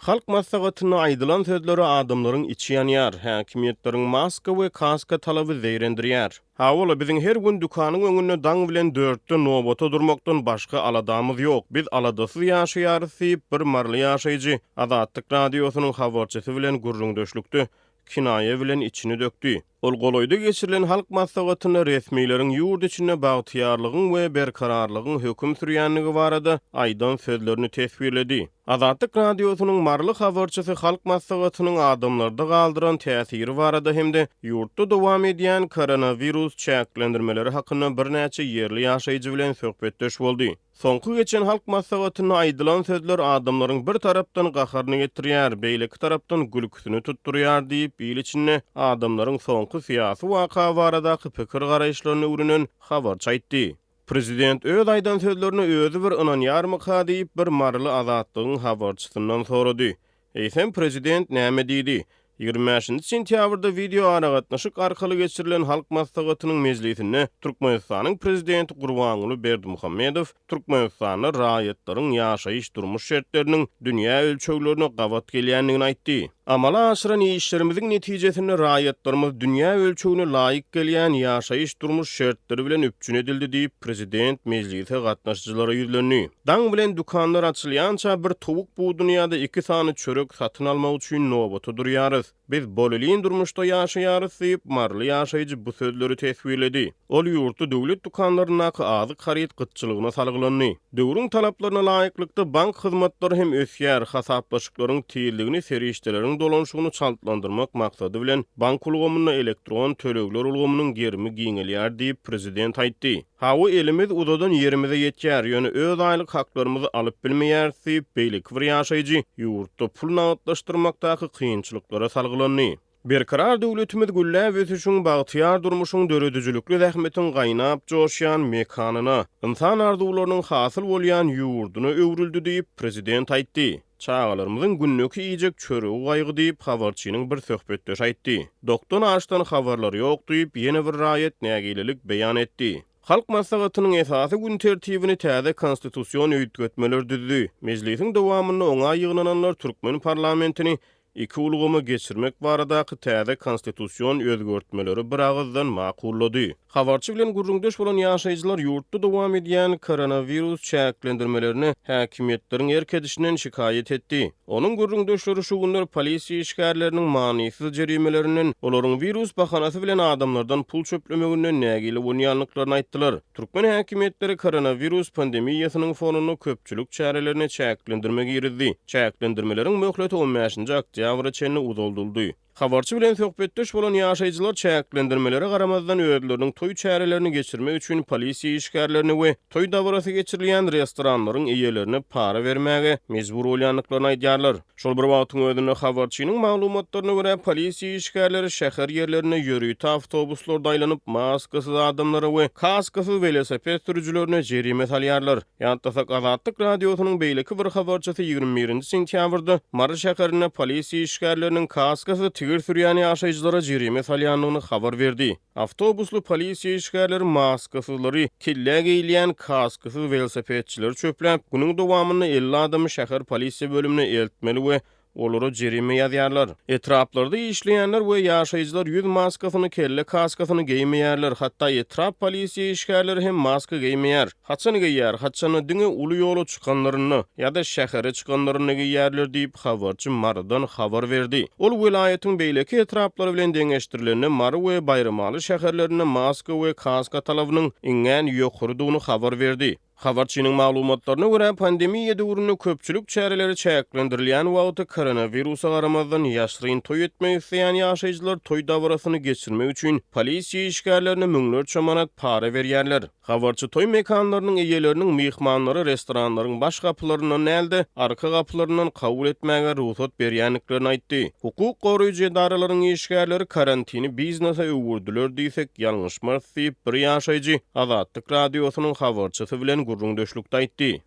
Halk Maslahatynyň aýdylan sözleri adamlaryň içi ýanýar, häkimetleriň maska we kaska talaby zeýrendirýär. Hawala biziň her gün dukanyň öňünde daň bilen 4-de nowbata durmakdan başga aladamyz ýok. Biz aladasy ýaşaýarys bir marly ýaşaýjy. Azatlyk Radiosynyň habarçysy bilen gurrundaşlykdy. Kinaye bilen içini döktü. Ol goloyda geçirilen Halk Maslahatynyň resmiýleriň ýurt içinde bagtyarlygyň we berkararlygyň höküm sürýänligi barada aýdan sözlerini tesbirledi. Azatlyk Radiosynyň marly habarçysy Halk Maslahatynyň adamlarda galdyran täsiri barada hemde ýurtda dowam edýän koronawirus çäklendirmeleri hakynda birnäçe ýerli ýaşaýjy bilen söhbetdeş boldy. Soňky geçen Halk Maslahatynyň aýdylan sözler adamlaryň bir tarapdan gaharyny getirýär, beýleki tarapdan gülküsini tutturýar diýip ýyl içinde adamlaryň soňky syýasy waka baradaky pikir garaýşlaryny öwrenen habarçy aýtdy. Prezident öz aýdan sözlerini özü bir ýanýar maka diýip bir marly azatlygyň habarçysyndan sorady. Eýsem prezident näme diýdi? 25 sentýabrda video aragatnaşyk arkaly geçirilen Halk Maslahatynyň mejlisinde Türkmenistanyň prezidenti Gurbanuly Berdimuhammedow Türkmenistanyň raýatlaryň ýaşaýyş durmuş şertleriniň dünýä ölçeglerine gabat gelýändigini aýtdy. Amala aşyran işlerimiziň netijesinde raýatlarymyz dünýä ölçegine laýyk gelýän ýaşaýyş durmuş şertleri bilen üçin edildi diýip prezident mejlise gatnaşjylara ýüzlendi. Daň bilen dukanlar açylýança bir towuk bu dünýäde 2 sany çörek satyn almak üçin nowbata durýarys. Biz bolylyn durmuşda ýaşaýarys diýip marly ýaşaýjy bu sözleri tesbirledi. Ol ýurtda döwlet dukanlaryna azyk haryt gytçylygyna salgylandy. Döwrüň talaplaryna laýyklykda bank hyzmatlary hem ösýär, hasaplaşyklaryň tiýildigini serişdeleriň dolanşygyny çaltlandyrmak maksady bilen bank ulgamyna elektron tölegler ulgamynyň gerimi giňelýär diýip prezident aýtdy. Hawa elimiz udadan yerimize ýetýär, ýöne öz aýlyk haklarymyzy alyp bilmeýär diýip beýleki bir ýaşaýjy ýurtda pul nagatlaşdyrmakdaky kynçylyklara salgylandy. Berkarar döwletimiz güllä ösüşüň bagtyar durmuşyň döredüjülükli zähmetin gaýnap joşýan mekanyna, insan arzuwlarynyň hasyl bolýan ýurduny öwrüldi diýip prezident aýtdy. Çağalarımızın günnöki iyicek çörüğü gaýgy diýip habarçynyň bir söhbetdeş aýtdy. Doktor aşdan habarlary ýok diýip ýene bir raýat nägililik beýan etdi. Halk Maslahatynyň esasy gün tertibini täze konstitusiýon öýtgetmeler düzdü. Mejlisiň dowamyny oňa ýygnananlar Türkmen parlamentini iki ulgamy geçirmek baradaky täze konstitusiýon özgörtmeleri bir agızdan makullady. Habarçy bilen gurrundaş bolan ýaşaýjylar ýurtda dowam edýän koronawirus çäklendirmelerini häkimetleriň erkedişinden şikayet etdi. Onuň gurrundaşlary şu günler polisiýa işgärleriniň manysyz jerimelerinden olaryň virus bahanasy bilen adamlardan pul çöplemeginden nägili bolýanlyklaryny aýtdylar. Türkmen häkimetleri koronavirus pandemiýasynyň fonuny köpçülük çärelerini çäklendirmegi ýerdi. Çäklendirmeleriň möhleti 15-nji oktyabra çenli uzolduldy. Habarçy bilen söhbetdeş bolan ýaşaýjylar çäklendirmeleri garamazdan öýdleriniň toý çärelerini geçirmek üçin polisiýa işgärlerini we toý dawarasy geçirilýän restoranlaryň eýelerine para bermäge mejbur bolýanlyklaryny aýdýarlar. Şol bir wagtyň özünde habarçynyň maglumatlaryna görä polisiýa işgärleri şäher ýerlerine ýörüýte awtobuslarda aýlanyp maskasyz adamlara we kaskasyz velosiped sürüjilerine jerime salýarlar. Ýantasak Azatlyk Radiosynyň beýleki bir habarçysy 21 sentýabrda Mary şäherine polisiýa işgärleriniň kaskasyz tigir sürýän ýaşaýjylara jerime salýanlygyny habar berdi. Awtobuslu polisiýa işgärleri maskasyzlary kille giýilýän kaskasyz velosipedçileri çöpläp, gunuň dowamyny 50 adamy şäher polisiýa bölümine eltmeli we olara jerime ýazýarlar. Etraplarda işleýänler we ýaşaýjylar ýüz maskasyny kelle kaskasyny giýmeýärler. Hatda etrap polisiýa işgärleri hem maska giýmeýär. Haçany giýýär, haçany diňe uly ýola çykanlaryny ýa-da şähere çykanlaryny giýýärler diýip habarçy Maradan habar berdi. Ol welaýatyň beýleki etraplary bilen deňeşdirilen Mara we Bayramaly şäherlerine maska we kaska talabynyň iňen ýokurdygyny habar berdi. Habarçynyň maglumatlaryna görä pandemiýa döwründe köpçülük çäreleri çäklendirilýän wagtda koronawirusa garamazdan ýaşryn toý etmek isleýän ýaşaýjylar toý dawrasyny geçirmek üçin polisiýa işgärlerine müňlerçe manat para berýärler. Habarçy toý mekanlarynyň eýeleriniň mehmanlary restoranlaryň baş gapylaryndan näde arka gapylaryndan kabul etmäge ruhsat berýänliklerini aýtdy. Hukuk goraýjy edaralaryň işgärleri karantini biznesa öwürdiler diýsek ýalňyşmaz diýip bir ýaşaýjy Azatlyk Radiosynyň habarçysy bilen gurrundaşlykda aýtdy.